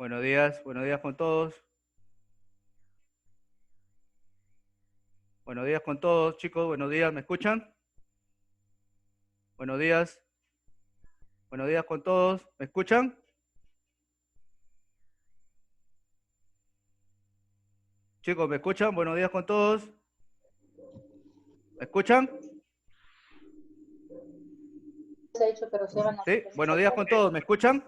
buenos días con todos. Buenos días con todos, chicos, buenos días, ¿me escuchan? Buenos días con todos, ¿me escuchan? Chicos, ¿me escuchan? Buenos días con todos. ¿Me escuchan? Se ha dicho que reciban Sí, buenos días con todos, ¿me escuchan?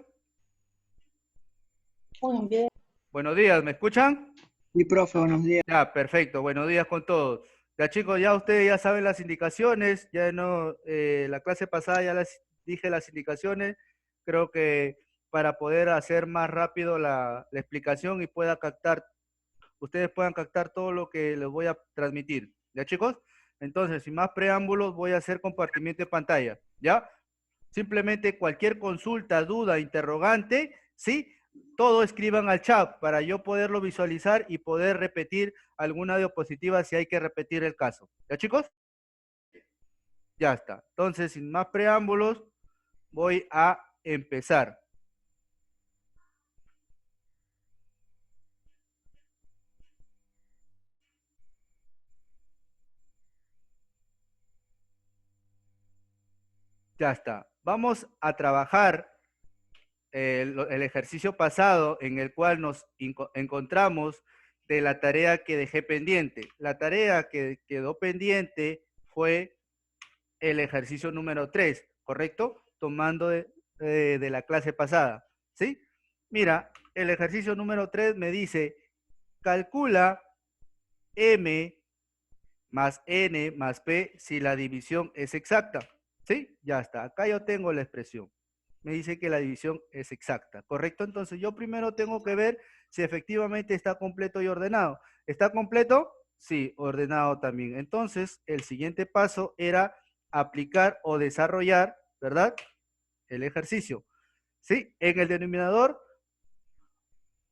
muy bien. Buenos días, ¿me escuchan? Sí, profe, buenos días. Ya, perfecto, buenos días con todos. Ya chicos, ya ustedes ya saben las indicaciones, ya no, la clase pasada ya les dije las indicaciones, creo que para poder hacer más rápido la explicación y ustedes puedan captar todo lo que les voy a transmitir. ¿Ya chicos? Entonces, sin más preámbulos, voy a hacer compartimiento de pantalla. ¿Ya? Simplemente cualquier consulta, duda, interrogante, ¿sí? Todo escriban al chat para yo poderlo visualizar y poder repetir alguna diapositiva si hay que repetir el caso. ¿Ya chicos? Ya está. Entonces, sin más preámbulos, voy a empezar. Ya está. Vamos a trabajar el ejercicio pasado en el cual nos encontramos de la tarea que dejé pendiente. La tarea que quedó pendiente fue el ejercicio número 3, ¿correcto? Tomando de la clase pasada, ¿sí? Mira, el ejercicio número 3 me dice, calcula m más n más p si la división es exacta, ¿sí? Ya está, acá yo tengo la expresión. Me dice que la división es exacta, ¿correcto? Entonces yo primero tengo que ver si efectivamente está completo y ordenado. ¿Está completo? Sí, ordenado también. Entonces el siguiente paso era aplicar o desarrollar, ¿verdad? El ejercicio. ¿Sí? En el denominador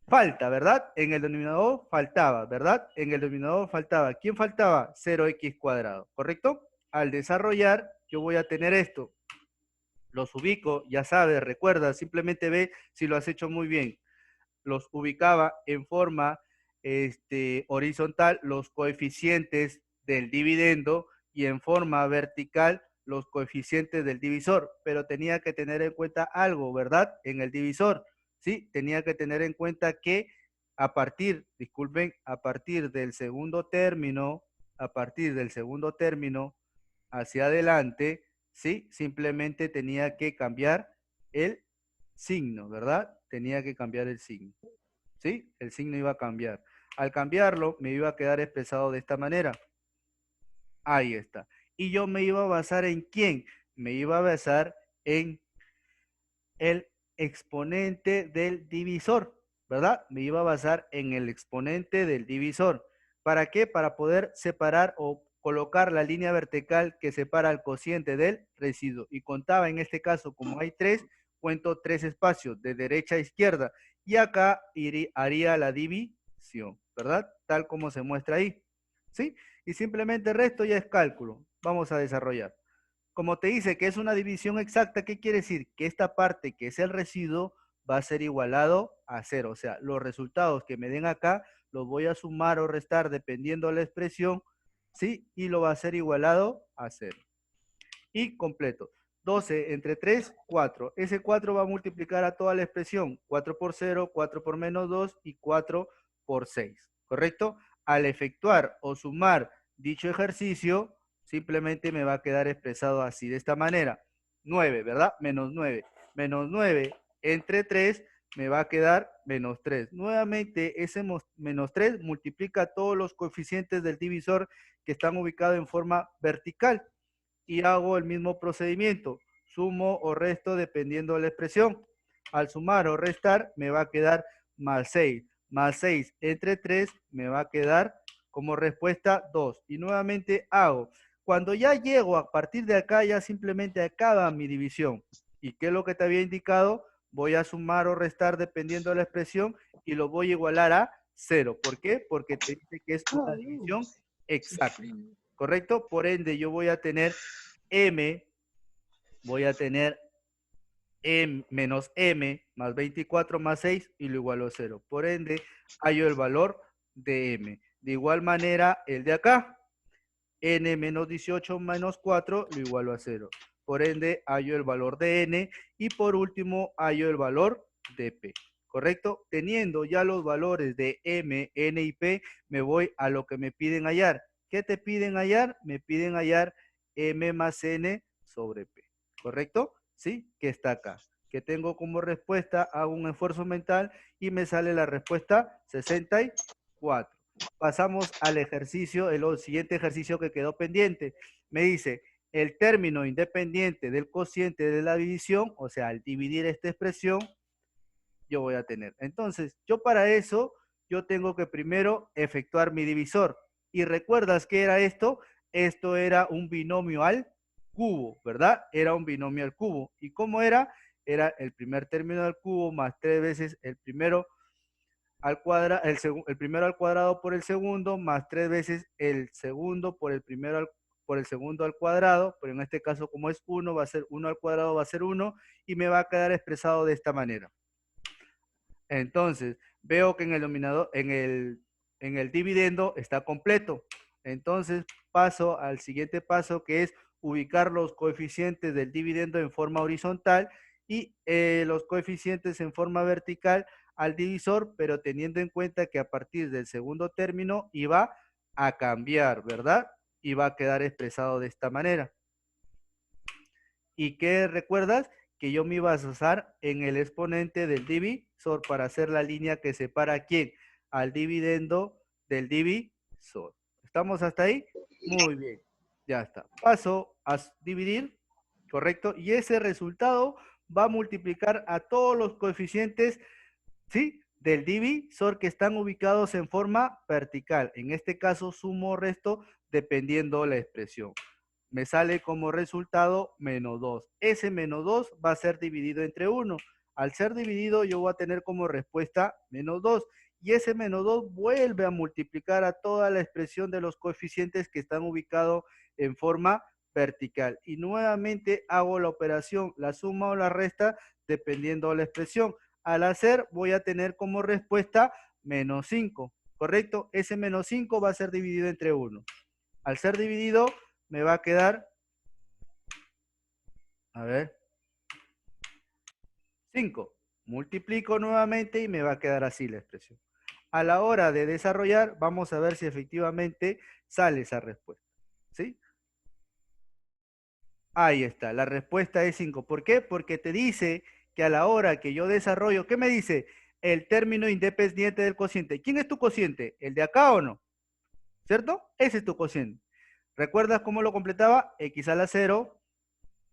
falta, ¿verdad? En el denominador faltaba, ¿verdad? En el denominador faltaba. ¿Quién faltaba? 0x cuadrado, ¿correcto? Al desarrollar, yo voy a tener esto. Los ubico, ya sabes, recuerda, simplemente ve si lo has hecho muy bien. Los ubicaba en forma horizontal los coeficientes del dividendo y en forma vertical los coeficientes del divisor, pero tenía que tener en cuenta algo, ¿verdad? En el divisor, ¿sí? Tenía que tener en cuenta que disculpen, a partir del segundo término hacia adelante, ¿sí? Simplemente tenía que cambiar el signo, ¿verdad? Tenía que cambiar el signo, ¿sí? El signo iba a cambiar. Al cambiarlo, me iba a quedar expresado de esta manera. Ahí está. Y yo me iba a basar en quién? Me iba a basar en el exponente del divisor, ¿verdad? Me iba a basar en el exponente del divisor. ¿Para qué? Para poder separar o colocar la línea vertical que separa el cociente del residuo. Y contaba en este caso, como hay tres, cuento tres espacios de derecha a izquierda. Y acá haría la división, ¿verdad? Tal como se muestra ahí. ¿Sí? Y simplemente el resto ya es cálculo. Vamos a desarrollar. Como te dice que es una división exacta, ¿qué quiere decir? Que esta parte que es el residuo va a ser igualado a cero. O sea, los resultados que me den acá los voy a sumar o restar dependiendo de la expresión, ¿sí? Y lo va a ser igualado a cero. Y completo. 12 entre 3, 4. Ese 4 va a multiplicar a toda la expresión. 4 por 0, 4 por menos 2 y 4 por 6. ¿Correcto? Al efectuar o sumar dicho ejercicio, simplemente me va a quedar expresado así, de esta manera. 9, ¿verdad? Menos 9. Menos 9 entre 3 me va a quedar menos 3. Nuevamente, ese menos 3 multiplica todos los coeficientes del divisor que están ubicados en forma vertical y hago el mismo procedimiento. Sumo o resto dependiendo de la expresión. Al sumar o restar me va a quedar más 6. Más 6 entre 3 me va a quedar como respuesta 2. Y nuevamente hago. Cuando ya llego a partir de acá, ya simplemente acaba mi división. ¿Y qué es lo que te había indicado? Voy a sumar o restar dependiendo de la expresión y lo voy a igualar a 0. ¿Por qué? Porque te dice que es una división exacta. ¿Correcto? Por ende, yo voy a tener m, voy a tener menos m más 24 más 6 y lo igualo a 0. Por ende, hallo el valor de m. De igual manera, el de acá, n menos 18 menos 4 lo igualo a 0. Por ende, hallo el valor de n y por último, hallo el valor de p. ¿Correcto? Teniendo ya los valores de m, n y p, me voy a lo que me piden hallar. ¿Qué te piden hallar? Me piden hallar m más n sobre p. ¿Correcto? ¿Sí? Que está acá. Que tengo como respuesta, hago un esfuerzo mental y me sale la respuesta 64. Pasamos al ejercicio, el siguiente ejercicio que quedó pendiente. Me dice, el término independiente del cociente de la división, o sea, al dividir esta expresión, yo voy a tener. Entonces, yo para eso, yo tengo que primero efectuar mi divisor. ¿Y recuerdas qué era esto? Esto era un binomio al cubo, ¿verdad? Era un binomio al cubo. ¿Y cómo era? Era el primer término al cubo más 3 veces el primero al cuadrado, el primero al cuadrado por el segundo, más 3 veces el segundo por el primero por el segundo al cuadrado, pero en este caso como es 1, va a ser 1 al cuadrado, va a ser 1, y me va a quedar expresado de esta manera. Entonces, veo que en el dominador, en el dividendo está completo. Entonces, paso al siguiente paso, que es ubicar los coeficientes del dividendo en forma horizontal y los coeficientes en forma vertical al divisor, pero teniendo en cuenta que a partir del segundo término iba a cambiar, ¿verdad? Y va a quedar expresado de esta manera. ¿Y qué recuerdas? Que yo me iba a basar en el exponente del divisor para hacer la línea que separa a quién, al dividendo del divisor. ¿Estamos hasta ahí? Muy bien, ya está. Paso a dividir, ¿correcto? Y ese resultado va a multiplicar a todos los coeficientes, ¿sí? Del divisor que están ubicados en forma vertical. En este caso, sumo o resto dependiendo la expresión. Me sale como resultado menos 2. Ese menos 2 va a ser dividido entre 1. Al ser dividido, yo voy a tener como respuesta menos 2. Y ese menos 2 vuelve a multiplicar a toda la expresión de los coeficientes que están ubicados en forma vertical. Y nuevamente hago la operación, la suma o la resta, dependiendo de la expresión. Al hacer, voy a tener como respuesta menos 5. ¿Correcto? Ese menos 5 va a ser dividido entre 1. Al ser dividido, me va a quedar, a ver, 5. Multiplico nuevamente y me va a quedar así la expresión. A la hora de desarrollar, vamos a ver si efectivamente sale esa respuesta. ¿Sí? Ahí está, la respuesta es 5. ¿Por qué? Porque te dice que a la hora que yo desarrollo, ¿qué me dice? El término independiente del cociente. ¿Quién es tu cociente? ¿El de acá o no? ¿Cierto? Ese es tu cociente. ¿Recuerdas cómo lo completaba? X a la 0,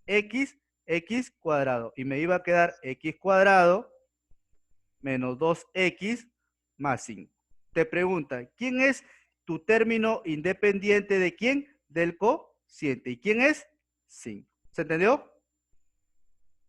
x cuadrado. Y me iba a quedar x cuadrado menos 2x más 5. Te pregunta, ¿quién es tu término independiente de quién? Del cociente. ¿Y quién es? 5. ¿Se entendió?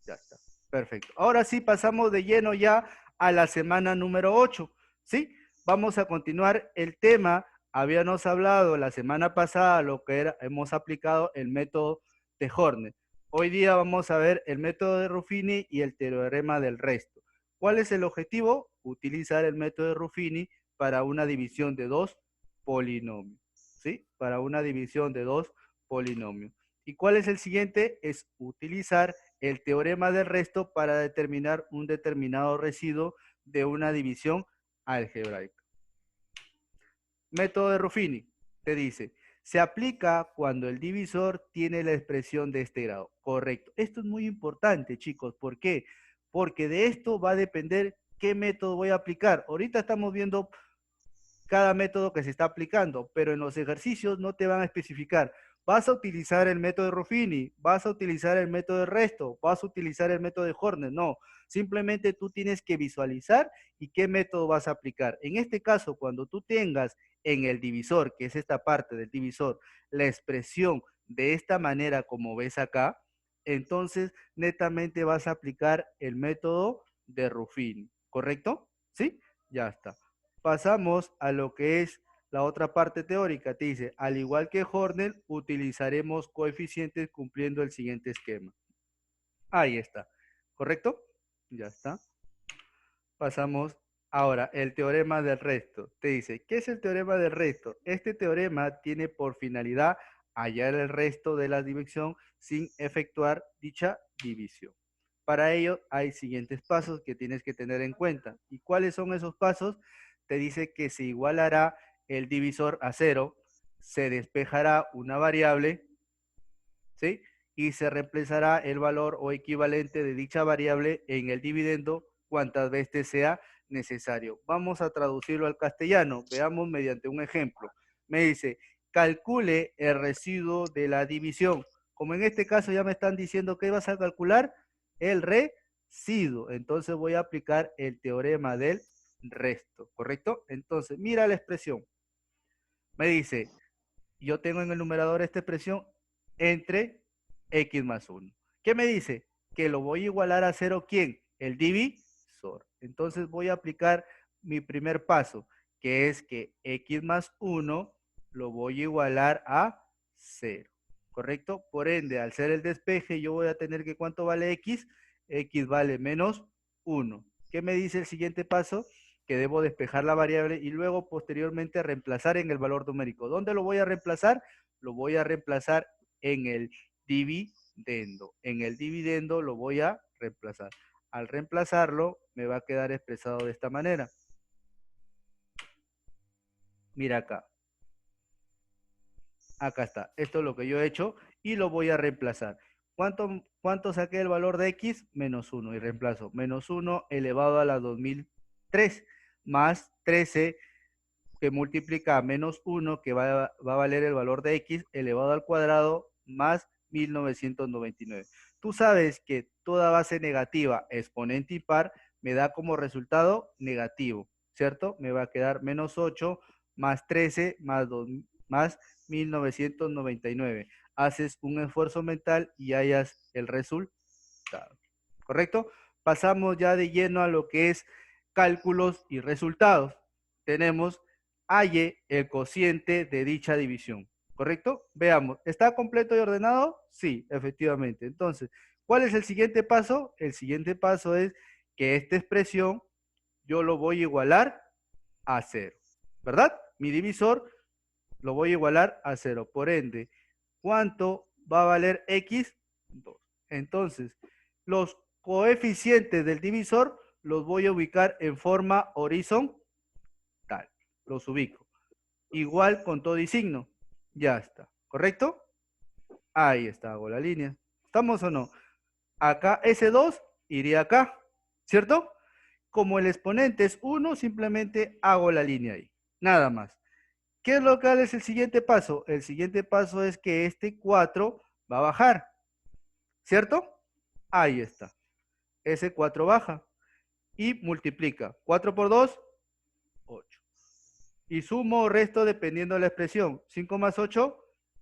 Ya está. Perfecto. Ahora sí pasamos de lleno ya a la semana número 8. ¿Sí? Vamos a continuar el tema. Habíamos hablado la semana pasada lo que era, hemos aplicado el método de Horner. Hoy día vamos a ver el método de Ruffini y el teorema del resto. ¿Cuál es el objetivo? Utilizar el método de Ruffini para una división de dos polinomios. ¿Sí? Para una división de dos polinomios. ¿Y cuál es el siguiente? Es utilizar el teorema del resto para determinar un determinado residuo de una división algebraica. Método de Ruffini te dice, se aplica cuando el divisor tiene la expresión de este grado. Correcto. Esto es muy importante, chicos. ¿Por qué? Porque de esto va a depender qué método voy a aplicar. Ahorita estamos viendo cada método que se está aplicando, pero en los ejercicios no te van a especificar. Vas a utilizar el método de Ruffini, vas a utilizar el método de resto, vas a utilizar el método de Horner. No, simplemente tú tienes que visualizar y qué método vas a aplicar. En este caso, cuando tú tengas en el divisor, que es esta parte del divisor, la expresión de esta manera como ves acá, entonces netamente vas a aplicar el método de Ruffini, ¿correcto? ¿Sí? Ya está. Pasamos a lo que es la otra parte teórica. Te dice, al igual que Horner, utilizaremos coeficientes cumpliendo el siguiente esquema. Ahí está. ¿correcto? Ya está. Pasamos ahora, el teorema del resto. Te dice, ¿qué es el teorema del resto? Este teorema tiene por finalidad hallar el resto de la división sin efectuar dicha división. Para ello hay siguientes pasos que tienes que tener en cuenta. ¿Y cuáles son esos pasos? Te dice que se igualará el divisor a 0, se despejará una variable, ¿sí? Y se reemplazará el valor o equivalente de dicha variable en el dividendo cuantas veces sea necesario. Vamos a traducirlo al castellano. Veamos mediante un ejemplo. Me dice, calcule el residuo de la división. Como en este caso ya me están diciendo que vas a calcular el residuo. Entonces voy a aplicar el teorema del resto, ¿correcto? Entonces, mira la expresión. Me dice, yo tengo en el numerador esta expresión entre x más 1. ¿Qué me dice? Que lo voy a igualar a 0, ¿quién? El divisor. Entonces voy a aplicar mi primer paso, que es que x más 1 lo voy a igualar a 0. ¿Correcto? Por ende, al ser el despeje, yo voy a tener que ¿cuánto vale x? X vale menos 1. ¿Qué me dice el siguiente paso? Que debo despejar la variable y luego posteriormente reemplazar en el valor numérico. ¿Dónde lo voy a reemplazar? Lo voy a reemplazar en el dividendo. En el dividendo lo voy a reemplazar. Al reemplazarlo me va a quedar expresado de esta manera. Mira acá. Acá está. Esto es lo que yo he hecho y lo voy a reemplazar. ¿Cuánto saqué el valor de x? Menos 1 y reemplazo. Menos 1 elevado a la 2003 más 13 que multiplica a menos 1 que va a valer el valor de x elevado al cuadrado más 1999. Tú sabes que toda base negativa exponente impar me da como resultado negativo, ¿cierto? Me va a quedar menos 8 más 13 más 1999. Haces un esfuerzo mental y hallas el resultado, ¿correcto? Pasamos ya de lleno a lo que es cálculos y resultados. Tenemos halle el cociente de dicha división, ¿correcto? Veamos, ¿está completo y ordenado? Sí, efectivamente. Entonces, ¿cuál es el siguiente paso? El siguiente paso es que esta expresión yo lo voy a igualar a 0, ¿verdad? Mi divisor lo voy a igualar a 0. Por ende, ¿cuánto va a valer x? 2. Entonces, los coeficientes del divisor los voy a ubicar en forma horizontal. Los ubico. Igual con todo y signo. Ya está. ¿Correcto? Ahí está, hago la línea. ¿Estamos o no? Acá S2 iría acá. ¿Cierto? Como el exponente es 1, simplemente hago la línea ahí. Nada más. ¿Qué es lo que es el siguiente paso? El siguiente paso es que este 4 va a bajar. ¿Cierto? Ahí está. Ese 4 baja. Y multiplica. 4 por 2, 8. Y sumo o resto dependiendo de la expresión. 5 más 8,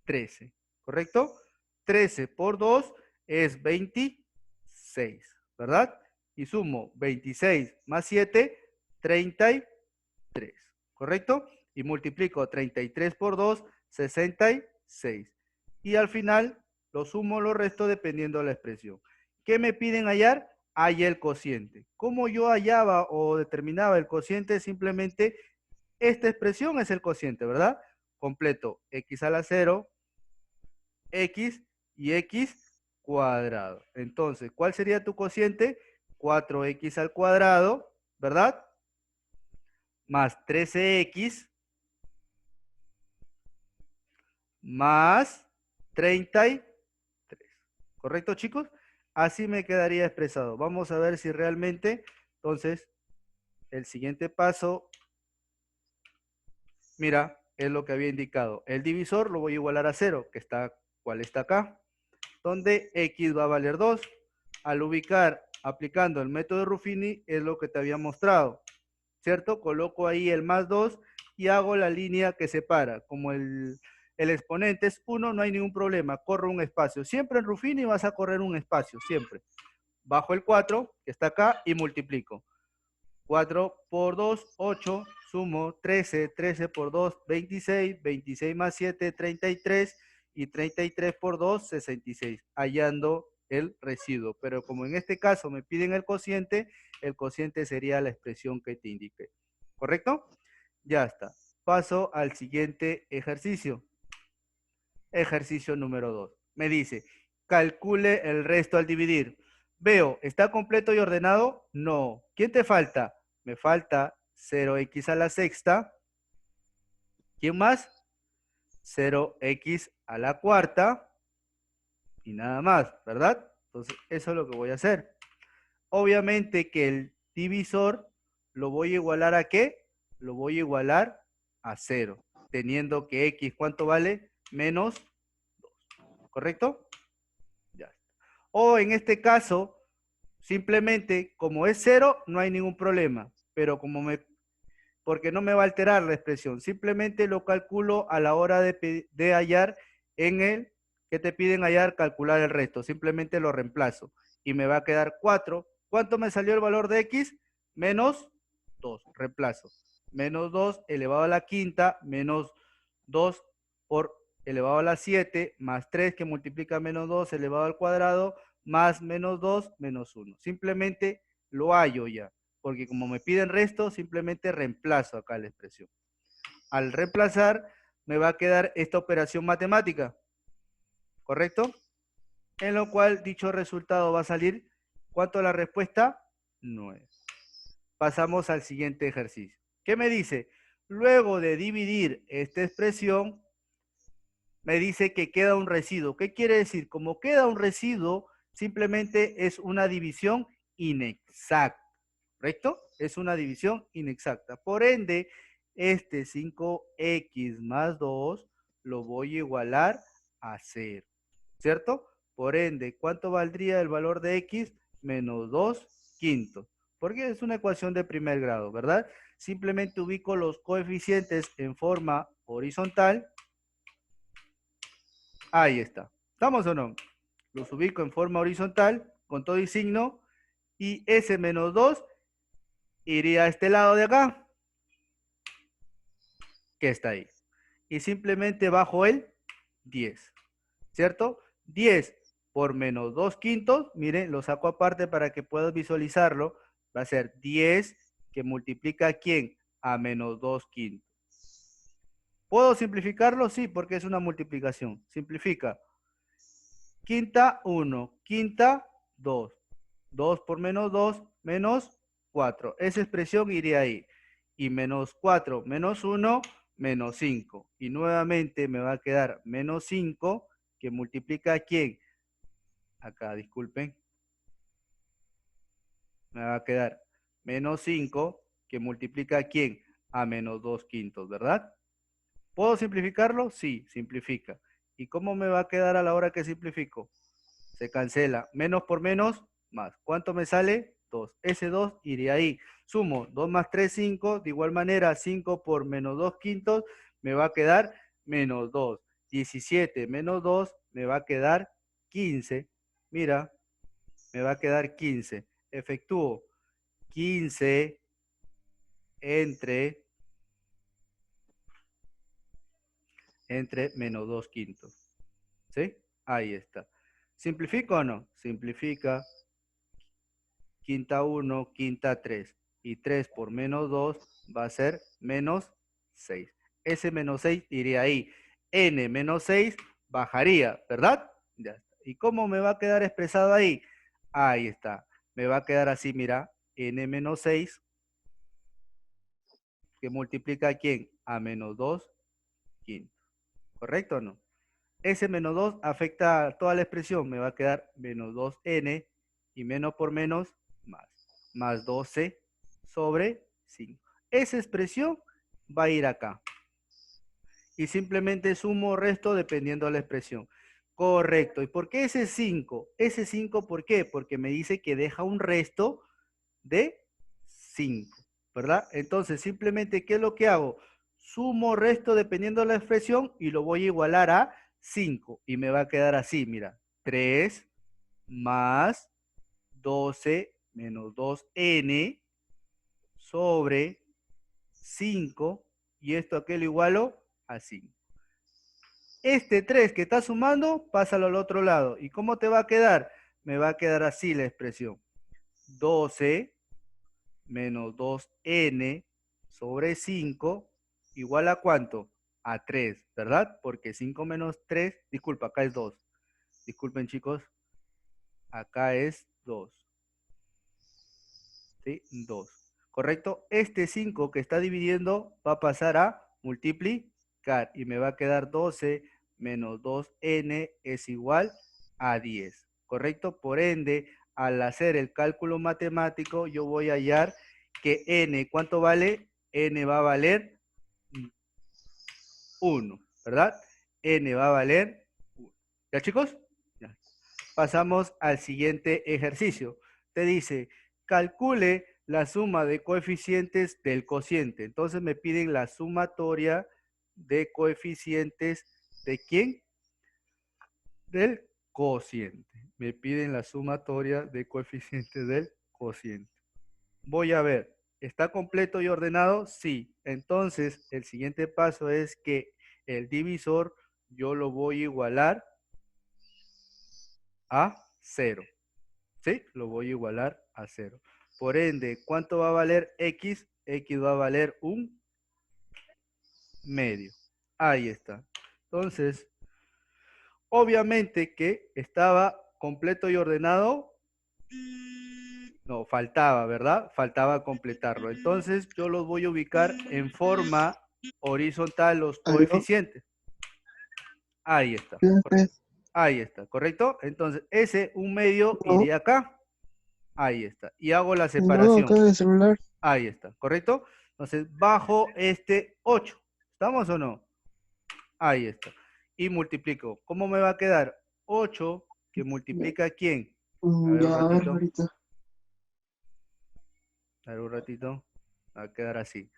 13. ¿Correcto? 13 por 2 es 26. ¿Verdad? Y sumo 26 más 7, 33. ¿Correcto? Y multiplico 33 por 2, 66. Y al final lo sumo, lo resto dependiendo de la expresión. ¿Qué me piden hallar? Halla el cociente. ¿Cómo yo hallaba o determinaba el cociente? Simplemente esta expresión es el cociente, ¿verdad? Completo, x a la 0, x y x cuadrado. Entonces, ¿cuál sería tu cociente? 4x al cuadrado, ¿verdad? Más 13x más 33. ¿Correcto, chicos? Así me quedaría expresado. Vamos a ver si realmente, entonces, el siguiente paso, mira, es lo que había indicado. El divisor lo voy a igualar a 0, que está, ¿cuál está acá? Donde x va a valer 2. Al ubicar, aplicando el método de Ruffini, es lo que te había mostrado, ¿cierto? Coloco ahí el más 2 y hago la línea que separa. Como el exponente es 1, no hay ningún problema, corro un espacio. Siempre en Ruffini vas a correr un espacio, siempre. Bajo el 4, que está acá, y multiplico. 4 por 2, 8, sumo 13, 13 por 2, 26, 26 más 7, 33, y 33 por 2, 66, hallando el residuo. Pero como en este caso me piden el cociente sería la expresión que te indiqué. ¿Correcto? Ya está. Paso al siguiente ejercicio. Ejercicio número 2. Me dice, calcule el resto al dividir. Veo, ¿está completo y ordenado? No. ¿Quién te falta? Me falta 0x a la sexta. ¿Quién más? 0x a la cuarta. Y nada más, ¿verdad? Entonces, eso es lo que voy a hacer. Obviamente que el divisor lo voy a igualar ¿a qué? Lo voy a igualar a 0, teniendo que x, ¿cuánto vale? Menos 2, ¿correcto? Ya. O en este caso, simplemente, como es 0, no hay ningún problema, pero porque no me va a alterar la expresión, simplemente lo calculo a la hora de hallar en el que te piden hallar, calcular el resto, simplemente lo reemplazo y me va a quedar 4. ¿Cuánto me salió el valor de x? Menos 2, reemplazo. Menos 2 elevado a la quinta, menos 2 por elevado a la 7, más 3 que multiplica menos 2 elevado al cuadrado, más menos 2, menos 1. Simplemente lo hallo ya, porque como me piden resto, simplemente reemplazo acá la expresión. Al reemplazar, me va a quedar esta operación matemática, ¿correcto? En lo cual dicho resultado va a salir, ¿cuánto es la respuesta? 9. Pasamos al siguiente ejercicio. ¿Qué me dice? Luego de dividir esta expresión, me dice que queda un residuo. ¿Qué quiere decir? Como queda un residuo, simplemente es una división inexacta, ¿correcto? Es una división inexacta. Por ende, este 5x más 2 lo voy a igualar a 0, ¿cierto? Por ende, ¿cuánto valdría el valor de x? Menos 2 quintos. Porque es una ecuación de primer grado, ¿verdad? Simplemente ubico los coeficientes en forma horizontal. Ahí está. ¿Estamos o no? Los ubico en forma horizontal, con todo y signo, y ese menos 2 iría a este lado de acá, que está ahí. Y simplemente bajo el 10, ¿cierto? 10 por menos 2 quintos, miren, lo saco aparte para que puedas visualizarlo, va a ser 10 que multiplica ¿a quién? A menos 2 quintos. ¿Puedo simplificarlo? Sí, porque es una multiplicación. Simplifica. Quinta 1, quinta 2. 2 por menos 2, menos 4. Esa expresión iría ahí. Y menos 4, menos 1, menos 5. Y nuevamente me va a quedar menos 5, que multiplica ¿a quién? Acá, disculpen. Me va a quedar menos 5, que multiplica ¿a quién? A menos 2 quintos, ¿verdad? ¿Puedo simplificarlo? Sí, simplifica. ¿Y cómo me va a quedar a la hora que simplifico? Se cancela. Menos por menos, más. ¿Cuánto me sale? 2. Ese 2 iría ahí. Sumo 2 más 3, 5. De igual manera, 5 por menos 2 quintos me va a quedar menos 2. 17 menos 2 me va a quedar 15. Mira, me va a quedar 15. Efectúo 15 entre menos 2 quintos. ¿Sí? Ahí está. ¿Simplifico o no? Simplifica. Quinta 1, quinta 3. Y 3 por menos 2 va a ser menos 6. Ese menos 6 iría ahí. N menos 6 bajaría, ¿verdad? Ya está. ¿Y cómo me va a quedar expresado ahí? Ahí está. Me va a quedar así, mira. N menos 6, que multiplica ¿a quién? A menos 2 quintos. ¿Correcto o no? Ese menos 2 afecta a toda la expresión. Me va a quedar menos 2n y menos por menos más. Más 12 sobre 5. Esa expresión va a ir acá. Y simplemente sumo o resto dependiendo de la expresión. Correcto. ¿Y por qué ese 5? Ese 5, ¿por qué? Porque me dice que deja un resto de 5, ¿verdad? Entonces, simplemente, ¿qué es lo que hago? Sumo resto dependiendo de la expresión y lo voy a igualar a 5. Y me va a quedar así, mira. 3 más 12 menos 2n sobre 5. Y esto aquel igualo a 5. Este 3 que está sumando, pásalo al otro lado. ¿Y cómo te va a quedar? me va a quedar así la expresión. 12 menos 2n sobre 5 igual a ¿cuánto? A 3, ¿verdad? Porque 5 menos 3, disculpa, acá es 2. Disculpen, chicos. Acá es 2. ¿Sí? 2. ¿Correcto? Este 5 que está dividiendo va a pasar a multiplicar y me va a quedar 12 menos 2n es igual a 10. ¿Correcto? Por ende, al hacer el cálculo matemático, yo voy a hallar que n, ¿cuánto vale? N va a valer 1, ¿verdad? N va a valer 1. ¿Ya, chicos? Ya. Pasamos al siguiente ejercicio. Te dice, calcule la suma de coeficientes del cociente. Entonces me piden la sumatoria de coeficientes ¿de quién? Del cociente. Me piden la sumatoria de coeficientes del cociente. Voy a ver, ¿está completo y ordenado? Sí. Entonces, el siguiente paso es que el divisor yo lo voy a igualar a 0. ¿Sí? Lo voy a igualar a 0. Por ende, ¿cuánto va a valer x? X va a valer un medio. Ahí está. Entonces, obviamente que estaba completo y ordenado. No, faltaba, ¿verdad? Faltaba completarlo. Entonces, yo los voy a ubicar en forma horizontal los ¿Aló? coeficientes. Ahí está. Ahí está, ¿correcto? Entonces, ese un medio No, iría acá. Ahí está. Y hago la no, acá separación. en el celular. Ahí está, ¿correcto? Entonces, bajo este 8. ¿Estamos o no? Ahí está. Y multiplico. ¿Cómo me va a quedar? 8 que Ya, multiplica a quién. A ver un ya, a ver, ratito. ahorita. A ver un ratito. Va a quedar así.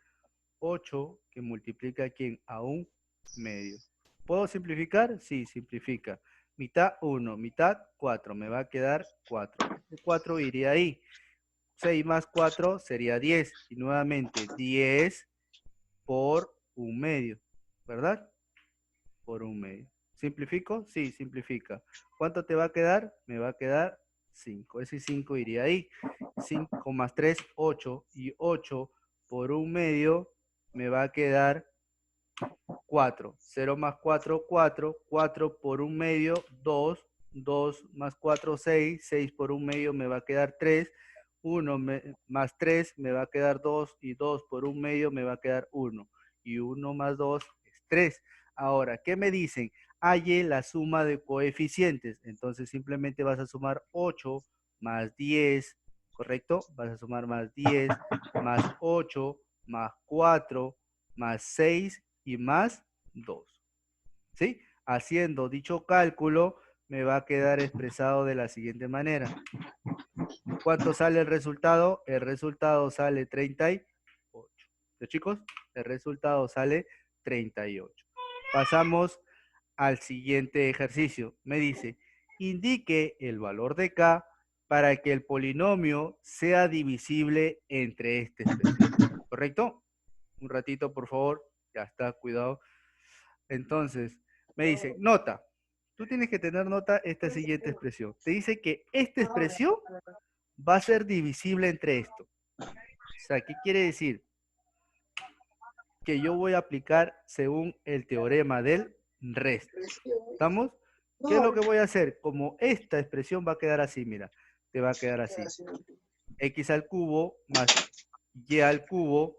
8 que multiplica a quién. A un medio. ¿Puedo simplificar? Sí, simplifica. Mitad 1, mitad 4. Me va a quedar 4. El 4 iría ahí. 6 más 4 sería 10. Y nuevamente 10 por un medio, ¿verdad? Por un medio. ¿Simplifico? Sí, simplifica. ¿Cuánto te va a quedar? Me va a quedar 5. Ese 5 iría ahí. 5 más 3, 8. Y 8 por un medio me va a quedar 4. 0 más 4, 4. 4 por un medio, 2. 2 más 4, 6. 6 por un medio me va a quedar 3. 1 más 3 me va a quedar 2. Y 2 por un medio me va a quedar 1. Y 1 más 2 es 3. Ahora, ¿qué me dicen? Halle la suma de coeficientes. Entonces simplemente vas a sumar 8 más 10, ¿correcto? Vas a sumar más 10, más 8, más 4, más 6 y más 2. ¿Sí? Haciendo dicho cálculo, me va a quedar expresado de la siguiente manera. ¿Cuánto sale el resultado? El resultado sale 38. ¿Sí, chicos? El resultado sale 38. Pasamos al siguiente ejercicio. Me dice, indique el valor de K para que el polinomio sea divisible entre esta expresión. ¿Correcto? Un ratito, por favor. Ya está, cuidado. Entonces, me dice, nota. Tú tienes que tener nota esta siguiente expresión. Te dice que esta expresión va a ser divisible entre esto. O sea, ¿qué quiere decir? Que yo voy a aplicar según el teorema del resto. ¿Estamos? ¿Qué es lo que voy a hacer? Como esta expresión va a quedar así, mira, te va a quedar así. X al cubo más Y al cubo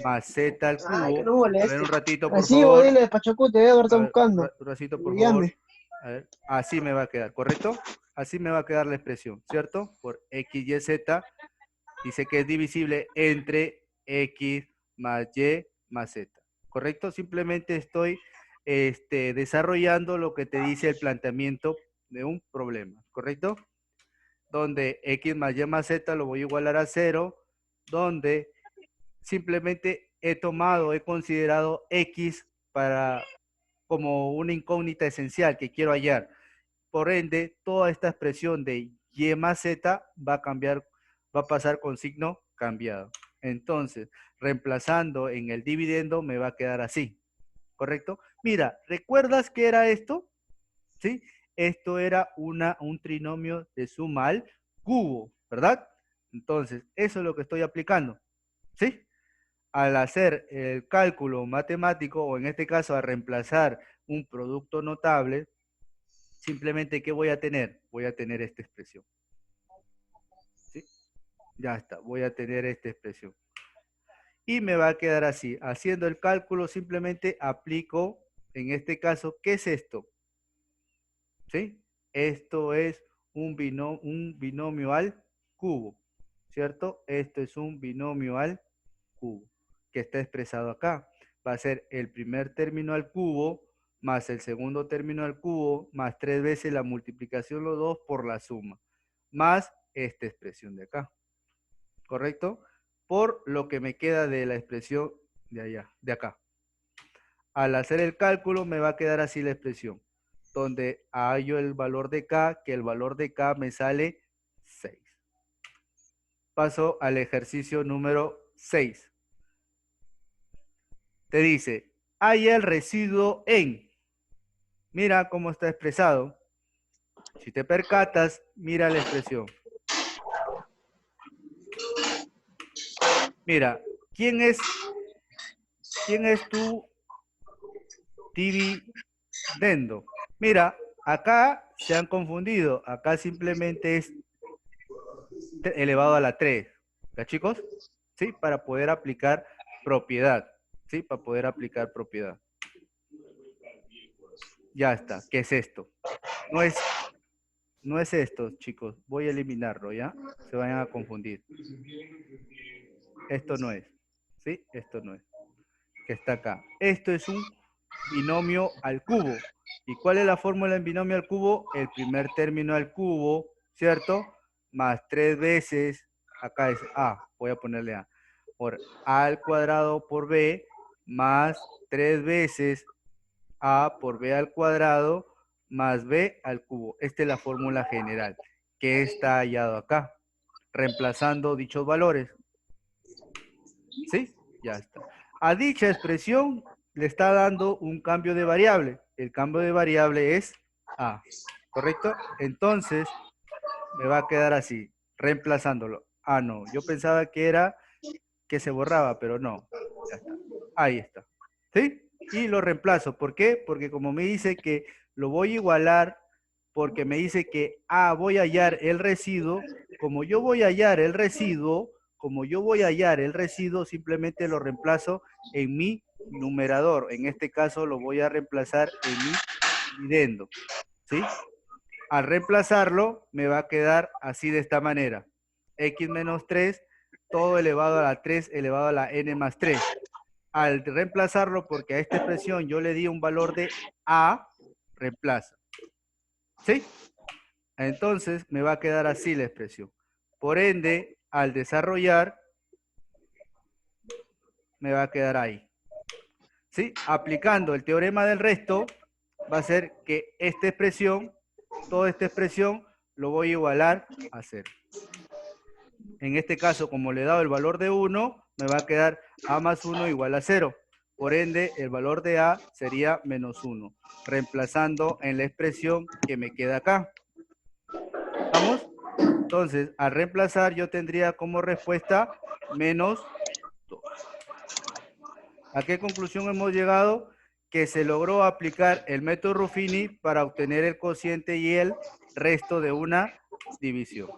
más Z al Ay, que cubo. no A ver moleste. un ratito, por Recibo, favor. dile, Pachacute, debe A estar ver, buscando. un ratito, por Que favor. llame. A ver, así me va a quedar, ¿correcto? Así me va a quedar la expresión, ¿cierto? Por X, Y, Z. Dice que es divisible entre X más Y más Z. ¿Correcto? Simplemente estoy desarrollando lo que te dice el planteamiento de un problema, ¿correcto? Donde X más Y más Z lo voy a igualar a 0, donde simplemente he considerado X como una incógnita esencial que quiero hallar. Por ende, toda esta expresión de Y más Z va a cambiar, va a pasar con signo cambiado. Entonces, reemplazando en el dividendo me va a quedar así, ¿correcto? Mira, ¿recuerdas qué era esto? ¿Sí? esto era un trinomio de suma al cubo, ¿verdad? Entonces, eso es lo que estoy aplicando, ¿sí? Al hacer el cálculo matemático, o en este caso, a reemplazar un producto notable, simplemente, ¿qué voy a tener? Voy a tener esta expresión, ¿sí? Ya está, voy a tener esta expresión. Y me va a quedar así. Haciendo el cálculo, simplemente aplico, en este caso, ¿qué es esto? ¿Sí? Esto es un binomio al cubo, ¿cierto? Esto es un binomio al cubo, que está expresado acá. Va a ser el primer término al cubo, más el segundo término al cubo, más 3 veces la multiplicación los dos por la suma, más esta expresión de acá, ¿correcto? Por lo que me queda de la expresión de allá, de acá. Al hacer el cálculo me va a quedar así la expresión, donde hallo el valor de K, que el valor de K me sale 6. Paso al ejercicio número 6. Te dice, halla el residuo en. Mira cómo está expresado. Si te percatas, mira la expresión. Mira, ¿quién es tu dividendo? Mira, acá se han confundido. Acá simplemente es elevado a la 3. ¿Ya, chicos? ¿Sí? Para poder aplicar propiedad. ¿Sí? Para poder aplicar propiedad. Ya está. ¿Qué es esto? No es esto, chicos. Voy a eliminarlo, ¿ya? Se vayan a confundir. Esto no es. ¿Sí? Esto no es. Que está acá. Esto es un binomio al cubo. ¿Y cuál es la fórmula en binomio al cubo? El primer término al cubo, ¿cierto? Más 3 veces, acá es A, voy a ponerle A, por A al cuadrado por B, más 3 veces A por B al cuadrado, más B al cubo. Esta es la fórmula general, que está hallado acá, reemplazando dichos valores. ¿Sí? Ya está. A dicha expresión le está dando un cambio de variable. El cambio de variable es A, ¿correcto? Entonces, me va a quedar así, reemplazándolo. Ah, no, yo pensaba que era que se borraba, pero no. Ya está. Ahí está. ¿Sí? Y lo reemplazo. ¿Por qué? Porque como me dice que lo voy a igualar, porque me dice que, voy a hallar el residuo. Como yo voy a hallar el residuo, simplemente lo reemplazo en mi numerador. En este caso lo voy a reemplazar en mi dividendo. ¿Sí? Al reemplazarlo, me va a quedar así de esta manera. X menos 3, todo elevado a la 3 elevado a la n más 3. Al reemplazarlo, porque a esta expresión yo le di un valor de A, reemplaza. ¿Sí? Entonces me va a quedar así la expresión. Por ende, al desarrollar, me va a quedar ahí. ¿Sí? Aplicando el teorema del resto, va a ser que esta expresión, toda esta expresión, lo voy a igualar a 0. En este caso, como le he dado el valor de 1, me va a quedar A más 1 igual a 0. Por ende, el valor de A sería menos 1, reemplazando en la expresión que me queda acá. ¿Vamos? Entonces, al reemplazar, yo tendría como respuesta menos 2. ¿A qué conclusión hemos llegado? Que se logró aplicar el método Ruffini para obtener el cociente y el resto de una división.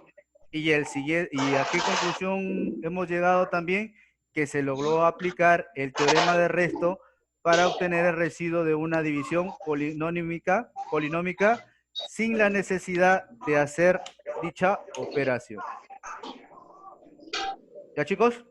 Y a qué conclusión hemos llegado también, que se logró aplicar el teorema de resto para obtener el residuo de una división polinómica sin la necesidad de hacer dicha operación. ¿Ya, chicos?